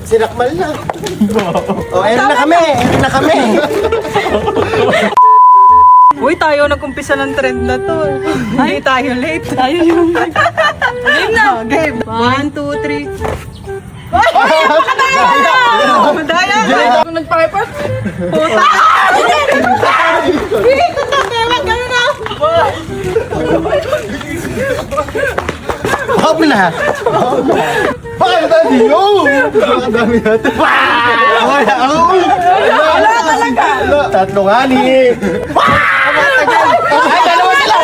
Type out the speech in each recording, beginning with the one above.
Sinakmal na. Oh, ayun na kami. Ayun na kami. Uy, tayo nag-umpisa ng trend na to. Hindi tayo late. Tayo yung late. Game na. Game. 1, 2, 3. Ay! Makadaya na! Makadaya na! Kung nag-pipers? Puta! Hindi! Wag gano'n na! Hop na. Bakit tayo? Ang dami natin. Wala talaga. Tatlo nga ni. Ay, dalawa sila.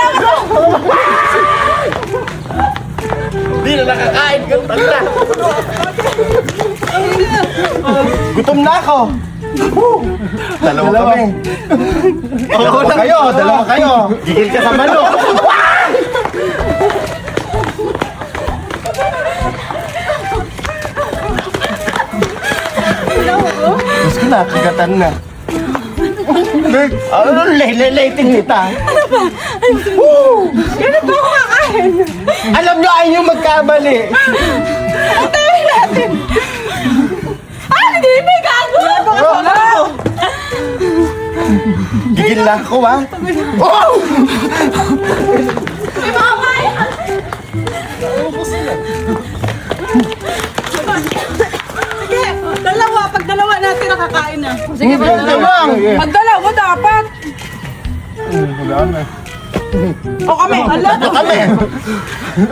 Hindi na nakakain. Tanda. Gutom na ako. Dalawa kami. Dalawa kayo. Gigil ka sa manok. Gusto ko na, kagatan na. Ano late-lating nita? Ano ba? Ganun ba ako kakain? Alam nyo, ayaw nyo magkamali. Antayin natin! Ah, hindi! May gago! Gigil na ako, ha? Oh! May mamay! Sige, dalawa. Pag dalawa natin nakakain na. Sige, pag dalawa. Pag dalawa dapat. O kami. Ala, Tatlo kami.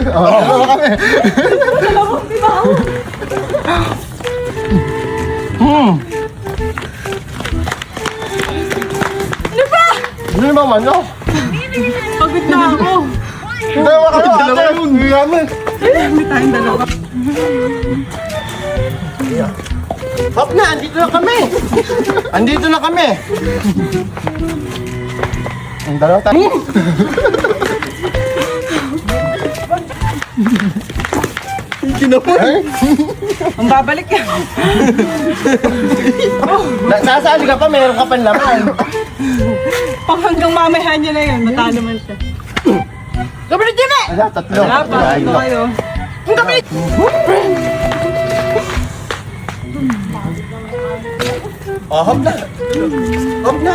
Dalawa kami. dalawa. Di ba? Ano ba? Ano naman manok? Pagod na ako. Dalawa kami. Dalawa kami. Hindi tayong dalawa. Hop na, andito na kami. Andito na kami. Ang dalawa tayo. Kinapon. Ang babalik yan. Nasasali ka pa, meron ka pa naman. Pag hanggang mamahan niya na yun, matalo man siya. Kapilit yun eh! Ala, tatlo. Wala pa, ito kayo. Ang kapilit! Oh, hop na. Hop na.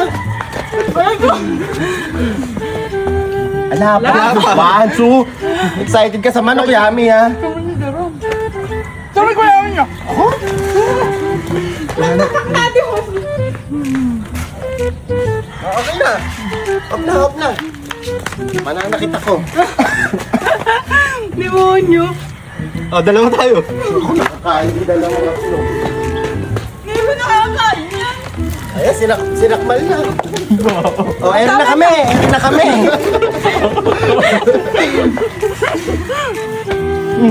Ala pa. One, two. Excited ka sa manok, Yami, ha? Sabi ko lang niya. Okay na. Hop na, hop na. Manang nakita ko. Demonyo. Oh, dalawa tayo. Ako nakakain yung dalawang tatlo. Hindi mo nakakain yan. Ayan, sinakmal na. Oh, ayun na kami. Ayun na kami.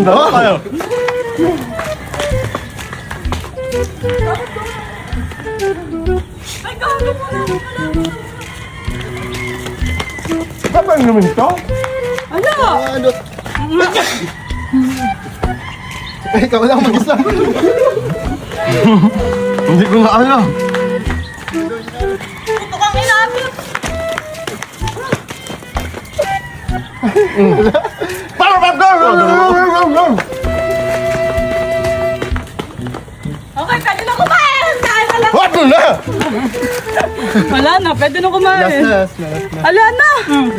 Dalawa tayo. Ay, gago mo na. Kapag naman ito? Ano? Ano? Ikaw lang mag-isa. Hindi ko na alam. Ito kang inabot. Okay, pwede na kumain. Kain na lang. What na? Wala na, pwede na kumain. Last na. Ala na.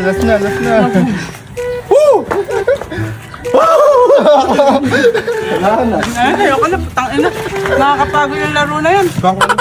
Last na. Woo! Wala na. Ay, ayoko na, putang ina. Nakakapagod yung laro na yan. Bangko na